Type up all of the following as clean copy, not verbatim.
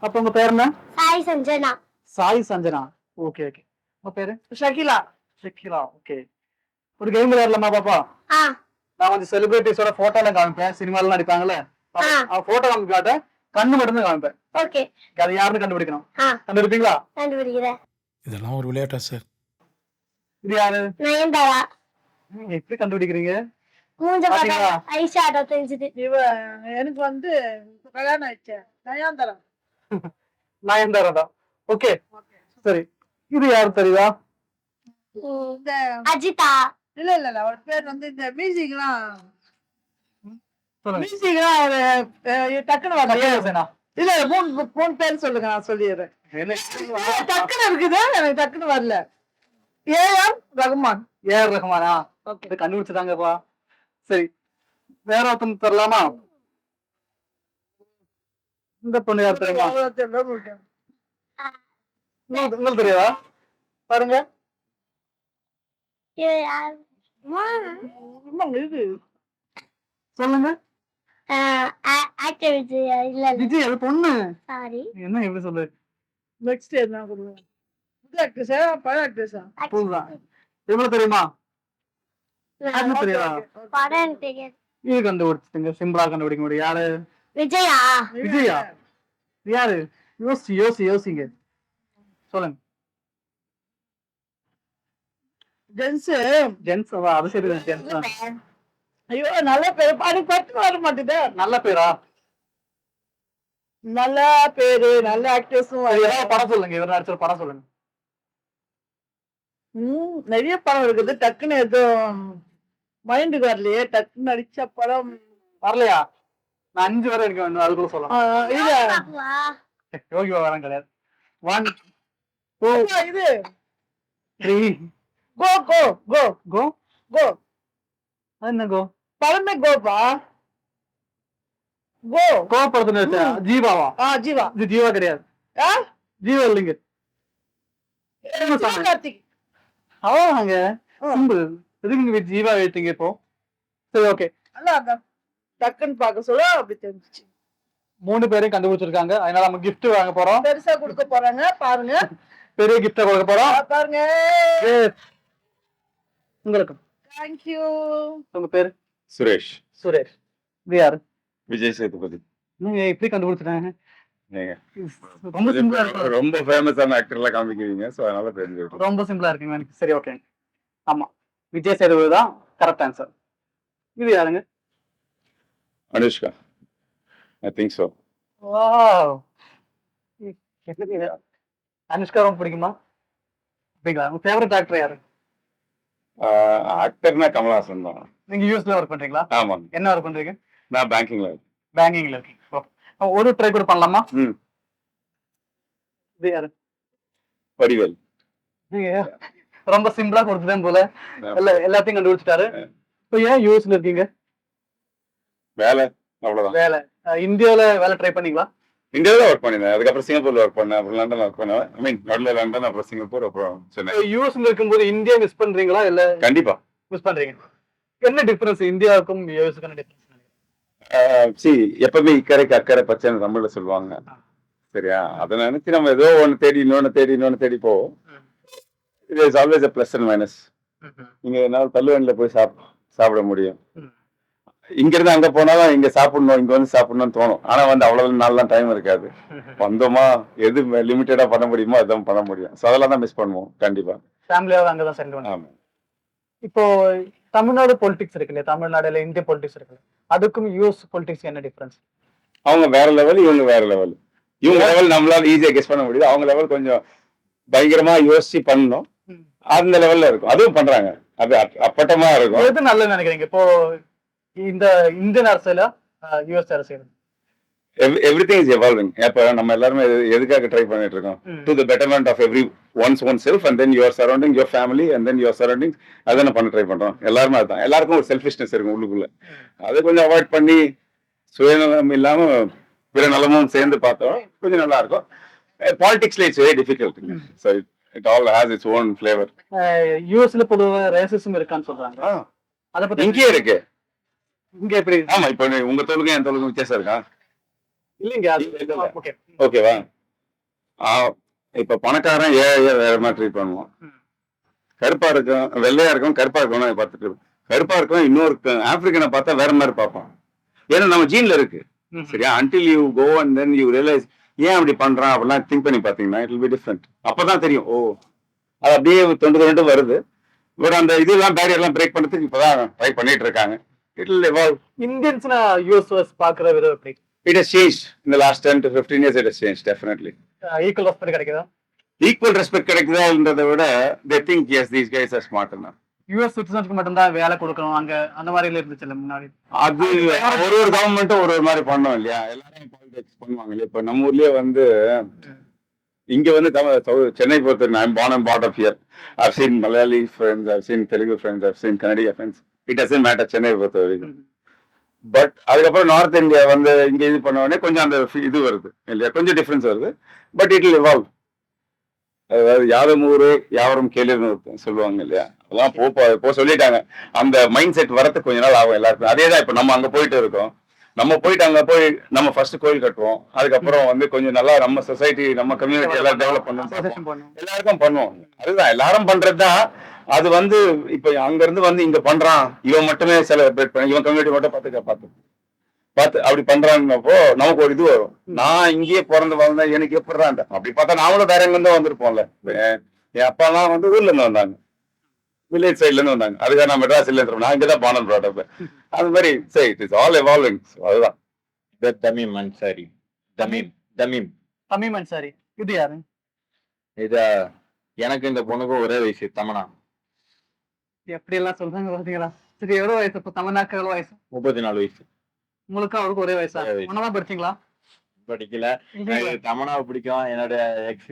அப்ப உங்க பேர் என்ன? சாய் சஞ்சனா. சாய் சஞ்சனா. Okay okay. உங்க பேரு? ஷகிலா. ஷகிலா. ஓகே. ஒரு கேம் விளையாடலாமா பாப்பா? நான் கொஞ்சம் செலிபிரிட்டிஸோட போட்டோ எல்லாம் காமிப்பேன். சினிமாலாம் நடிப்பாங்கல்ல, போட்டோ காமிக்காட்ட கண்ணு மட்டும் தான் காமிப்பேன். ஓகே. அது யாருன்னு கண்டுபிடிக்கணும். கண்டுபிடிப்பீங்களா? கண்டுபிடிக்கிறேன். இதெல்லாம் ஒரு விளையாட்டா சார்? இது யாரு? நயன்தாரா. எப்படி கண்டுபிடிக்கிறீங்க? மூஞ்ச பார்த்தா ஐஷாடோ தெரிஞ்சது. எனக்கு வந்து கல்யாணம் ஆயிடுச்சு. நயன்தாரா. நயன்தாரா தான். ஓகே சரி. இது யாரு தெரியுதா? அஜிதா. இல்ல இல்ல இல்ல, அவர் பேர் வந்து இந்த மியூசிக்லாம் டக்குன்னு வரல. இல்ல மூணு பேர் சொல்லுங்க, நான் சொல்லிடுறேன். டக்குன்னு இருக்குது, எனக்கு டக்குன்னு வரல. ஏஆர் ரகுமான். ஏஆர் ரகுமானா? கண்டுபிடிச்சிட்டாங்கப்பா. சரி, வேற ஒருத்தன் தரலாமா? இந்த பொண்ணு யார் தெரியுமா? உங்களுக்கு தெரியாதா? பாருங்க. சொல்லுங்க. விஜய். அது பொண்ணு. என்ன எப்படி சொல்லு? நெக்ஸ்ட் என்ன சொல்லுங்க? புது ஆக்ட்ரஸா பழைய ஆக்ட்ரஸா? புதுதான். இவங்களுக்கு தெரியுமா? தெரியாதா? இது கண்டுபிடிச்சிட்டுங்க. சிம்பிளா கண்டுபிடிக்க முடியும். யாரு? விஜயா. விஜயா யாரு? யோசிங்க. சொல்லுங்க. ஜென்ஸ். அது சரி. ஜென்ஸ். ஐயோ, நல்ல பேரு. பட்டு வர மாட்டேது. நல்ல பேரா? நல்ல பேரு, நல்ல ஆக்டர்ஸும். படம் சொல்லுங்க. இவர் நடிச்ச படம் சொல்லுங்க. நிறைய படம் இருக்குது. டக்குன்னு எதுவும் மைண்டுக்கு வரலையே. டக்குன்னு நடிச்ச படம் வரலையா? நான் 5 வரை இருக்க வேண்டும். அதுக்குள்ள சொல்லலாம். யோகிவா வரம் கிடையாது. 1 2 இது 3 கோ கோ கோ கோ கோ. என்ன கோ? படமே கோப்பா. கோ கோ படத்துல ஜீவாவா? ஜீவா. இது ஜீவா கிடையாது. ஜீவா இல்லைங்க. கார்த்திக். அவ்வளவுதாங்க. சிம்பிள். எதுக்கு ஜீவா எழுத்தீங்க இப்போ? சரி ஓகே. டக்குன்னு பார்க்க சொல்ல அப்படி தெரிஞ்சிச்சு. 3 பேரையும் கண்டுபிடிச்சிருக்காங்க. அதனால நம்ம கிஃப்ட் வாங்க போறோம். பெருசா கொடுக்க போறாங்க பாருங்க. பெரிய கிஃப்ட் கொடுக்க போறோம் பாருங்க. உங்களுக்கு. Thank you. உங்க பேரு? சுரேஷ். சுரேஷ். இது யாரு? விஜய் சேதுபதி. நீங்க எப்படி கண்டுபிடிச்சிட்டாங்க? ரொம்ப சிம்பிளா இருக்கு. ரொம்ப ஃபேமஸான ஆக்டர்ல காமிக்கிறீங்க, சோ அதனால தெரிஞ்சிருக்கு. ரொம்ப சிம்பிளா இருக்குங்க எனக்கு. சரி ஓகே. ஆமா, விஜய் சேதுபதி தான் கரெக்ட் ஆன்சர். இது யாருங்க? Anushka. I think so. Wow. Anushka ரொம்ப பிடிக்குமா? அப்படிங்களா? உங்க ஃபேவரட் ஆக்டர் யாரு? ஆக்டர்னா கமல்ஹாசன் தான். நீங்க யூஎஸ்ல ஒர்க் பண்றீங்களா? ஆமாங்க. என்ன ஒர்க் பண்றீங்க? நான் பேங்கிங்ல இருக்கேன். பேங்கிங்ல இருக்கீங்க. ஒரு ட்ரை கூட பண்ணலாமா? இது யாரு? வடிவேல். ரொம்ப சிம்பிளா கொடுத்துட்டேன் போல. எல்லாத்தையும் கண்டுபிடிச்சிட்டாரு. இப்போ ஏன் யூஎஸ்ல இருக்கீங்க? வேலை, அவ்வளவுதான். வேலை. இந்தியாவில வேலை ட்ரை பண்ணீங்களா? இந்தியாவில ஒர்க் பண்ணிருந்தேன். அதுக்கப்புறம் சிங்கப்பூர்ல ஒர்க் பண்ணேன். அப்புறம் லண்டன்ல ஒர்க் பண்ணேன். ஐ மீன் நடுவில் லண்டன், அப்புறம் சிங்கப்பூர், அப்புறம் சென்னை. யூஎஸ்ல இருக்கும்போது இந்தியா மிஸ் பண்றீங்களா? இல்ல கண்டிப்பா மிஸ் பண்றீங்க. என்ன டிஃபரன்ஸ் இந்தியாவுக்கும் யூஎஸ்க்கும்? டிஃபரன்ஸ் எப்பவுமே இக்கரைக்கு அக்கறை பச்சைன்னு தமிழ்ல சொல்லுவாங்க. சரியா? அதை நினைச்சு நம்ம ஏதோ ஒன்னு தேடி இன்னொன்னு தேடி போவோம். It is always a plus and minus. நீங்க என்னால தள்ளுவண்டில போய் சாப்பிட முடியும். இங்க இருந்து அங்க போனாலும் இங்க சாப்பிடணும், இங்க வந்து சாப்பிடணும்னு தோணும். ஆனா வந்து அவ்வளவு நாள்லாம் டைம் இருக்காது. வந்தோமா, எது லிமிட்டடா பண்ண முடியுமோ அதான் பண்ண முடியும். ஸோ அதெல்லாம் தான் மிஸ் பண்ணுவோம் கண்டிப்பா. ஃபேமிலியாவது அங்கதான் சென்ட் பண்ணுவோம். இப்போ தமிழ்நாடு பொலிட்டிக்ஸ் இருக்கு இல்லையா? தமிழ்நாடுல இந்திய பொலிட்டிக்ஸ் இருக்கு. அதுக்கும் யூஎஸ் பொலிட்டிக்ஸ் என்ன டிஃபரன்ஸ்? அவங்க வேற லெவல், இவங்க வேற லெவல். இவங்க லெவல் நம்மளால ஈஸியா கெஸ் பண்ண முடியுது. அவங்க லெவல் கொஞ்சம் பயங்கரமா யோசிச்சு பண்ணணும். அந்த லெவல்ல இருக்கும். அதுவும் பண்றாங்க. அது அப்பட்டமா இருக்கும். எது நல்லதுன்னு நினைக்கிறீங்க இப்போ இந்த இந்தியன் அரசியல யூஎஸ் அரசியல்? everything is evolving. இப்ப நம்ம எல்லாரும் எதுக்காக ட்ரை பண்ணிட்டு இருக்கோம்? To the betterment of everyone's own self and then your surrounding, your family and then your surrounding. அதான பண்ண ட்ரை பண்றோம். எல்லாருமே அதுதான். எல்லாருக்கும் ஒரு செல்ஃபிஷ்னஸ் இருக்கும் உள்ளுக்குள்ள. அதை கொஞ்சம் அவாய்ட் பண்ணி சுயநலம் இல்லாம பிற நலமும் சேர்ந்து பார்த்தோம் கொஞ்சம் நல்லா இருக்கும். பாலிடிக்ஸ்ல it's very difficult. So it all has its own flavour. யூஎஸ்ல பொதுவாக ரேசிசம் இருக்கான்னு சொல்றாங்க. அதை பத்தி இங்கே இருக்கு. இங்க எப்படி? ஆமா, இப்ப உங்க தோலுக்கும் என் தோலுக்கும் வித்தியாசம் இருக்கா? இல்லைங்க. ஓகேவா? இப்ப பணக்காரன் ஏழைய வேற மாதிரி ட்ரீட் பண்ணுவான். கருப்பா இருக்கும், வெள்ளையா இருக்கும், கருப்பா இருக்கணும் பார்த்துட்டு இருக்கும். கருப்பா இருக்கும் இன்னொரு ஆப்பிரிக்கனை பார்த்தா வேற மாதிரி பார்ப்பான். ஏன்னா நம்ம ஜீன்ல இருக்கு. சரியா? Until you go and then you realise ஏன் அப்படி பண்றான் அப்படிலாம் திங்க் பண்ணி பாத்தீங்கன்னா இட் வில் பி டிஃப்ரெண்ட். அப்பதான் தெரியும், ஓ அது அப்படியே தொண்டு வருது. பட் அந்த இதெல்லாம் பேரியர் எல்லாம் பிரேக் பண்றதுக்கு இப்பதான் ட்ரை பண்ணிட்டு இருக்காங்க. It will evolve. இந்தியன்ஸ்னா யூஎஸ் பாக்குற விதம் எப்படி? It has changed in the last 10 to 15 years. It has changed definitely. Equal respect கிடைக்குதா? ஈக்குவல் ரெஸ்பெக்ட் கிடைக்குதான்றதை விட they think yes these guys are smart enough. US சிட்டிசன்ஸ்க்கு மட்டும் தான் வேலை கொடுக்கணும் அங்க அந்த மாதிரி இருந்துச்சுல்ல முன்னாடி. அது ஒரு கவர்மெண்ட்டும் ஒரு மாதிரி பண்ணோம் இல்லையா? எல்லாரும் பாலிடிக்ஸ் பண்ணுவாங்க இல்லையா? இப்ப நம்ம ஊர்லயே வந்து இங்க வந்து சென்னை பொறுத்த I'm born and brought up here. I've seen Malayali friends, I've seen Telugu friends, I've seen Kannadiya friends. It doesn't matter Chennai பொறுத்த வரைக்கும். பட் அதுக்கப்புறம் நார்த் இந்தியா வந்து இங்க இது பண்ண உடனே கொஞ்சம் அந்த இது வருது இல்லையா? கொஞ்சம் டிஃபரன்ஸ் வருது. But it will evolve. அதாவது யாரும் ஊரே யாவரும் கேளுன்னு சொல்லுவாங்க இல்லையா? அதெல்லாம் போ சொல்லிட்டாங்க. அந்த மைண்ட் செட் வரதுக்கு கொஞ்ச நாள் ஆகும் எல்லாருக்கும். அதேதான் இப்ப நம்ம அங்க போயிட்டு இருக்கோம். நம்ம போயிட்டு அங்க போய் நம்ம ஃபர்ஸ்ட் கோயில் கட்டுவோம். அதுக்கப்புறம் வந்து கொஞ்சம் நல்லா நம்ம சொசைட்டி நம்ம கம்யூனிட்டி எல்லாம் டெவலப் பண்ணணும். எல்லாருக்கும் பண்ணுவோம். அதுதான் எல்லாரும் பண்றதுதான். அது வந்து இப்ப அங்க இருந்து வந்து இங்க பண்றான், இவன் மட்டுமே செலிப்ரேட் பண்ண, இவன் கம்யூனிட்டி மட்டும் பார்த்து அப்படி பண்றாங்கன்னப்போ நமக்கு ஒரு இது வரும். நான் இங்கேயே பிறந்து வளர்ந்தேன், எனக்கு எப்படிதான் அப்படி பார்த்தா நாமளும் வேற எங்க இருந்து வந்திருப்போம்ல. என் அப்பா எல்லாம் வந்து ஊர்ல இருந்து வந்தாங்க, வில்லேஜ் சைட்ல இருந்து வந்தாங்க. அதுக்காக நான் மெட்ராஸ்ல இருந்து நான் இங்கதான் பானன் ப்ராடக்ட். அது மாதிரி சரி, இட் இஸ் ஆல் எவால்விங். அதுதான் தமீம் அன்சாரி. தமீம் அன்சாரி இது யாரு? இத எனக்கு இந்த பொண்ணுக்கும் ஒரே வயசு, தமனா. எப்படி எல்லாம் சொல்றாங்க பாத்தீங்களா? சரி, எவ்வளவு வயசு இப்ப தமன்னாக்கு? எவ்வளவு வயசு? 34 வயசு. உங்களுக்கு அவருக்கு ஒரே வயசா? ஒன்னாதான் படிச்சீங்களா? படிக்கல. எனக்கு தமனாவை பிடிக்கும். என்னோட எக்ஸ்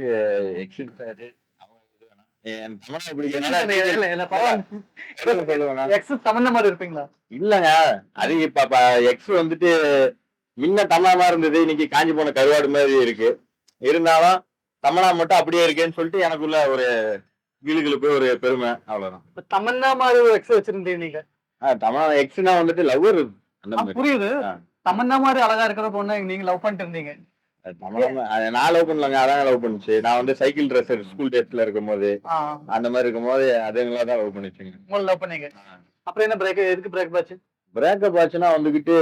இல்லங்க, அது இப்ப எக்ஸ் வந்துட்டு முன்ன தமனா இருந்தது, இன்னைக்கு காஞ்சி போன கருவாடு மாதிரி இருக்கு. இருந்தாலும் தமனா மட்டும் அப்படியே இருக்கேன்னு சொல்லிட்டு எனக்குள்ள ஒரு கிளுகிளுப்பு, ஒரு பெருமை, அவ்வளவுதான். தமன்னா மாதிரி ஒரு எக்ஸ் வச்சிருந்தீங்க நீங்க? தமனா எக்ஸ்னா வந்துட்டு லவ்வர். புரியுது. தமன்னா மாதிரி அழகா இருக்கிற பொண்ணு நீங்க லவ் பண்ணிட்டு இருந்தீங்க? நான் லவ் பண்ணலங்க, அதான் லவ் பண்ணுச்சு. நான் வந்து சைக்கிள் ட்ரெஸ்ஸர் ஸ்கூல் டேஸ்ல இருக்கும் போது, அந்த மாதிரி இருக்கும் போது அதுங்களா தான் லவ் பண்ணிச்சுங்க. உங்களை லவ் பண்ணீங்க. அப்புறம் என்ன பிரேக்? எதுக்கு பிரேக் ஆச்சு? பிரேக்கப் ஆச்சுன்னா வந்துகிட்டு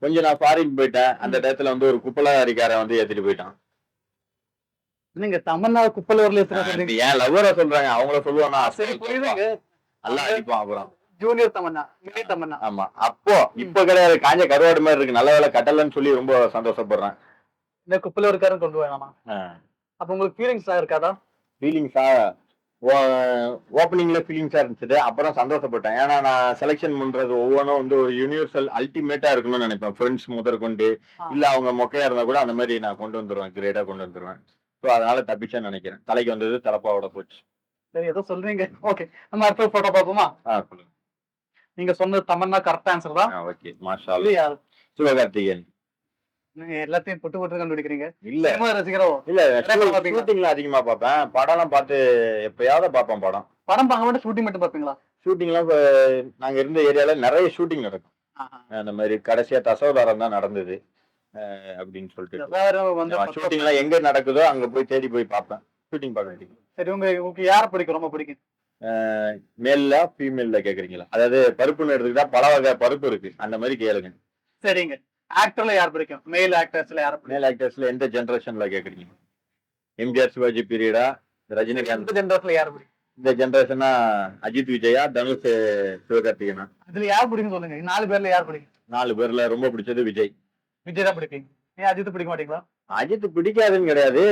கொஞ்சம் நான் ஃபாரின் போயிட்டேன். அந்த டயத்துல வந்து ஒரு குப்பலாரிக்காரன் வந்து ஏத்திட்டு போயிட்டான். நீங்க தமன்னா குப்பல வரல ஏன் லவ்வரை சொல்றாங்க, அவங்கள சொல்லுவானா? சரி, புரியுதுங்க. நல்லா அடிப்பான். அப்புறம் ஜூனியர் தமன்னா, மினி தமன்னா. ஆமா, அப்போ இப்ப கிடையாது, காஞ்ச கருவாடு மாதிரி இருக்கு. நல்ல வேலை கட்டலன்னு சொல்லி ரொம்ப சந்தோஷப்படுறேன். இந்த குப்பல இருக்காருன்னு கொண்டு வேணாமா? அப்ப உங்களுக்கு ஃபீலிங்ஸா இருக்காதா? ஃபீலிங்ஸா ஓப்பனிங்ல ஃபீலிங்ஸா இருந்துச்சு. அப்புறம் சந்தோஷப்பட்டேன். ஏன்னா நான் செலக்ஷன் பண்றது ஒவ்வொன்றும் வந்து ஒரு யூனிவர்சல் அல்டிமேட்டா இருக்கணும்னு நினைப்பேன். ஃப்ரெண்ட்ஸ் முதற்கொண்டு, இல்ல அவங்க மொக்கையா இருந்தா கூட அந்த மாதிரி நான் கொண்டு வந்துருவேன், கிரேடா கொண்டு வந்துருவேன். ஸோ அதனால தப்பிச்சேன்னு நினைக்கிறேன். தலைக்கு வந்தது தலப்பாவோட போச்சு. சரி, ஏதோ சொல்றீங்க. ஓகே, நம்ம அடுத்த போட்டோ பார்ப்போமா? சொல்லுங்க. நீங்க சொன்னது தமன்னா கரெக்ட் ஆன்சர் தான். ஓகே, மாஷா அல்லாஹ். சிவகார்த்திகேயன். நீங்க எல்லாத்தையும் போட்டு கண்டுபிடிக்கிறீங்க. இல்ல சினிமா ரசிகரோ? இல்ல, ஷூட்டிங்ல அதிகமா பார்ப்பேன். படம்லாம் பார்த்து எப்பயாவது பார்ப்பேன். படம் பார்க்க மாட்டேன், ஷூட்டிங் மட்டும் பார்ப்பீங்களா? ஷூட்டிங்லாம் நாங்க இருந்த ஏரியால நிறைய ஷூட்டிங் நடக்கும். அந்த மாதிரி கடைசியா தசவதாரம் தான் நடந்தது அப்படின்னு சொல்லிட்டு ஷூட்டிங்லாம் எங்க நடக்குதோ அங்க போய் தேடி போய் பார்ப்பேன். ஷூட்டிங் பார்க்க. சரி, உங்களுக்கு யார பிடிக்கும்? ரொம்ப பிடிக்கும். மேல்ல ஃபீமேல்ல கேக்குறீங்களா? அதாவது பருப்புன்னு எடுத்துக்கிட்டா பல வகை பருப்பு இருக்கு, அந்த மாதிரி கேளுங்க. சரிங்க. ஆக்டர்ல யார் பிடிக்கும்? மேல் ஆக்டர்ஸ்ல யார்? மேல் ஆக்டர்ஸ்ல எந்த ஜெனரேஷன்ல கேக்குறீங்க? எம்ஜிஆர் சிவாஜி பீரியடா, ரஜினிகாந்த்? ஜெனரேஷன்ல யார் பிடிக்கும்? இந்த ஜெனரேஷனா அஜித் விஜயா, தனுஷ் சிவகார்த்திகேயனா? இதுல யார் பிடிக்கும் சொல்லுங்க. 4 பேர்ல யார் பிடிக்கும்? 4 பேர்ல ரொம்ப பிடிச்சது விஜய். விஜய் தான் பிடிப்பீங்க. ஏன் அஜித் பிடிக்க மாட்டீங்களா? அஜித் பிடிக்காதுன்னு கிடையாது.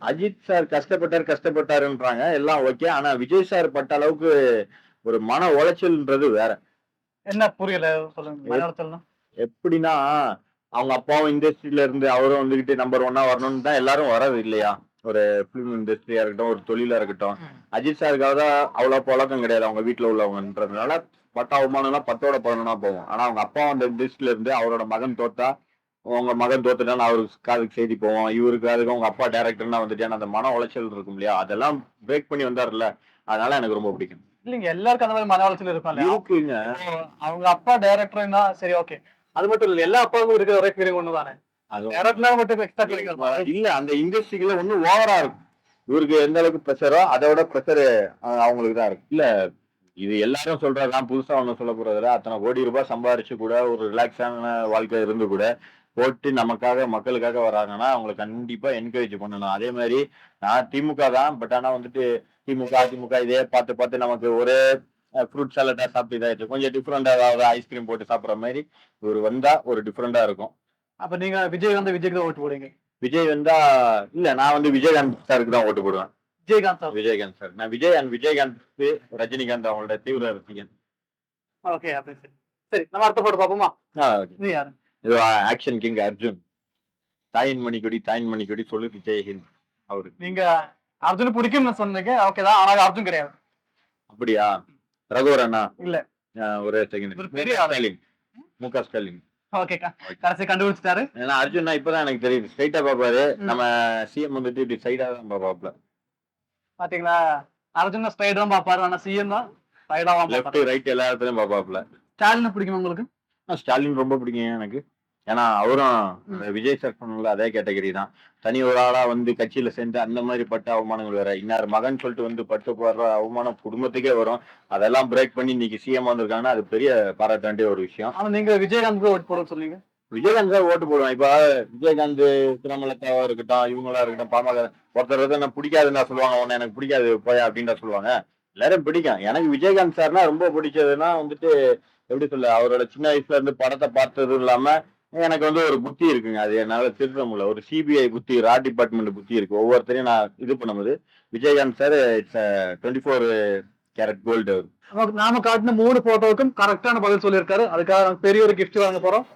அஜித் சார் கஷ்டப்பட்டாருன்றாங்க, எல்லாம் ஓகே. ஆனா விஜய் சார் பட்ட அளவுக்கு ஒரு மன உளைச்சல்ன்றது வேற. என்ன புரியல சொல்லுங்க. மன உளைச்சல்னா எப்படின்னா, அவங்க அப்பாவும் இண்டஸ்ட்ரியில இருந்து அவரும் வந்துகிட்டு நம்பர் 1 வரணும்னு தான் எல்லாரும் வர்றது இல்லையா? ஒரு பிலிம் இண்டஸ்ட்ரியா இருக்கட்டும், ஒரு தொழிலா இருக்கட்டும். அஜித் சாருக்காக தான் அவ்வளவு பழக்கம் கிடையாது அவங்க வீட்டுல உள்ளவங்கன்றதுனால பட்ட அவமானம்லாம் 10ஓட 11 போகும். ஆனா அவங்க அப்பா அந்த இண்டஸ்ட்ரியில இருந்து அவரோட மகன் தோத்தா, உங்க மகன் தோத்துட்டான்னு அவருக்கு காதுக்கு செய்தி போவோம். இவருக்கு அதுக்கு அவங்க அப்பா டைரக்டர்னா வந்துட்டேன், அந்த மன உளைச்சல் இருக்கும் இல்லையா? அதெல்லாம் பிரேக் பண்ணி வந்தாருல்ல, அதனால எனக்கு ரொம்ப பிடிக்கும். இல்லைங்க, எல்லாருக்கும் அந்த மாதிரி மன உளைச்சல் இருக்கும் இருக்குங்க. அவங்க அப்பா டைரக்டர்னா சரி, ஓகே. அது மட்டும் இல்ல, எல்லா அப்பாவுக்கும் இருக்கிற ஒரே ஃபீலிங் ஒண்ணுதானே. அது டேரக்டா மட்டும் எக்ஸ்ட்ரா கிடைக்கும். இல்ல அந்த இண்டஸ்ட்ரிக்குள்ள ஒன்னும் ஓவரா இருக்கும். இவருக்கு எந்த அளவுக்கு ப்ரெஷரோ அதோட ப்ரெஷர் அவங்களுக்கு தான் இருக்கு. இல்ல இது எல்லாரும் சொல்றதுதான், புதுசா ஒண்ணும் சொல்ல போறதுல. அத்தனை கோடி ரூபாய் சம்பாரிச்சு கூட ஒரு ரிலாக்ஸான வாழ்க்கை இருந்து கூட போட்டு நமக்காக மக்களுக்காக வராங்கன்னா அவங்களை கண்டிப்பா என்கரேஜ் பண்ணணும். அதே மாதிரி நான் திமுக தான், பட் ஆனா வந்துட்டு அதிமுக இதே பார்த்து பார்த்து நமக்கு ஒரே ஃப்ரூட் சாலட்டா சாப்பிட்டு இதாயிடுச்சு. கொஞ்சம் டிஃப்ரெண்டா ஏதாவது ஐஸ்கிரீம் போட்டு சாப்பிட்ற மாதிரி இவர் வந்தா ஒரு டிஃப்ரெண்டா இருக்கும். அப்ப நீங்க விஜய் வந்து விஜய்க்கு தான் ஓட்டு போடுங்க. விஜய் வந்தா இல்ல, நான் வந்து விஜயகாந்த் சாருக்கு தான் ஓட்டு போடுவேன். விஜயகாந்த் சார். விஜயகாந்த் சார். நான் விஜயகாந்த் ரஜினிகாந்த் அவங்களோட தீவிர ரசிகன். ஓகே அப்படி சரி. நம்ம அடுத்த போட்டு பாப்போமா? இது யாரு? இது ஆக்ஷன் கிங் அர்ஜுன். தாயின் மணிக்கொடி சொல்லு விஜயஹிந்த். அவரு நீங்க அர்ஜுன் பிடிக்கும்னு சொன்னீங்க, ஓகே தான். ஆனா அர்ஜுன் கிடையாது. அப்படியா? ரகுவர் அண்ணா இல்ல. ஒரே செகண்ட். ஸ்டாலின், முக ஸ்டாலின். ஓகேக்கா, கடைசி கண்டுபிடிச்சிட்டாரு. ஏன்னா அர்ஜுன்னா இப்பதான் எனக்கு தெரியுது. ஸ்ட்ரைட்டா பாப்பாரு. நம்ம சிஎம் வந்துட்டு இப்படி சைடா தான் பாப்பாப்ல. பாத்தீங்களா, அர்ஜுன் ஸ்ட்ரைட் தான் பாப்பாரு, ஆனா சிஎம் தான் சைடா லெஃப்ட் ரைட் எல்லா இடத்துலயும் பாப்பாப்ல. ஸ்டாலின் பிடிக்குமா உங்களுக்கு? ஸ்டாலின் ரொம்ப பிடிக்கும் எனக்கு. ஏன்னா அவரும் விஜய் சார் சொன்னல அதே கேட்டகரி தான். தனி ஒரு ஆளா வந்து கட்சியில சேர்ந்து அந்த மாதிரி பட்ட அவமானங்கள் வேற. இன்னார் மகன் சொல்லிட்டு வந்து பட்டு போடுற அவமானம் குடும்பத்துக்கே வரும். அதெல்லாம் பிரேக் பண்ணி இன்னைக்கு சிஎம் வந்திருக்காங்கன்னா அது பெரிய பாராட்ட வேண்டிய ஒரு விஷயம். ஆனா நீங்க விஜயகாந்த் ஓட்டு போட சொல்லுங்க. விஜயகாந்த் தான் ஓட்டு போடுவேன். இப்ப விஜயகாந்த், திருமலத்தாவா இருக்கட்டும், இவங்களா இருக்கட்டும், பாமக ஒருத்தர் வந்து என்ன பிடிக்காதுன்னா சொல்லுவாங்க, உன்னை எனக்கு பிடிக்காது போயா அப்படின்னு சொல்லுவாங்க. எல்லாரும் பிடிக்கும். எனக்கு விஜயகாந்த் சார்னா ரொம்ப பிடிச்சதுன்னா வந்துட்டு எப்படி சொல்ல, அவரோட சின்ன வயசுல இருந்து படத்தை பார்த்ததும் இல்லாம எனக்கு வந்து ஒரு புத்தி இருக்குங்க. அது என்னால திருத்த முடியல. ஒரு சிபிஐ புத்தி, ரா டிபார்ட்மெண்ட் புத்தி இருக்கு. ஒவ்வொருத்தரையும் நான் இது பண்ணும்போது Vijayakanth sir it's 24 carat gold. நாம காட்டின 3 போட்டோவுக்கும் கரெக்டான பதில் சொல்லியிருக்காரு. அதுக்காக பெரிய ஒரு கிஃப்ட் வாங்க போறோம்.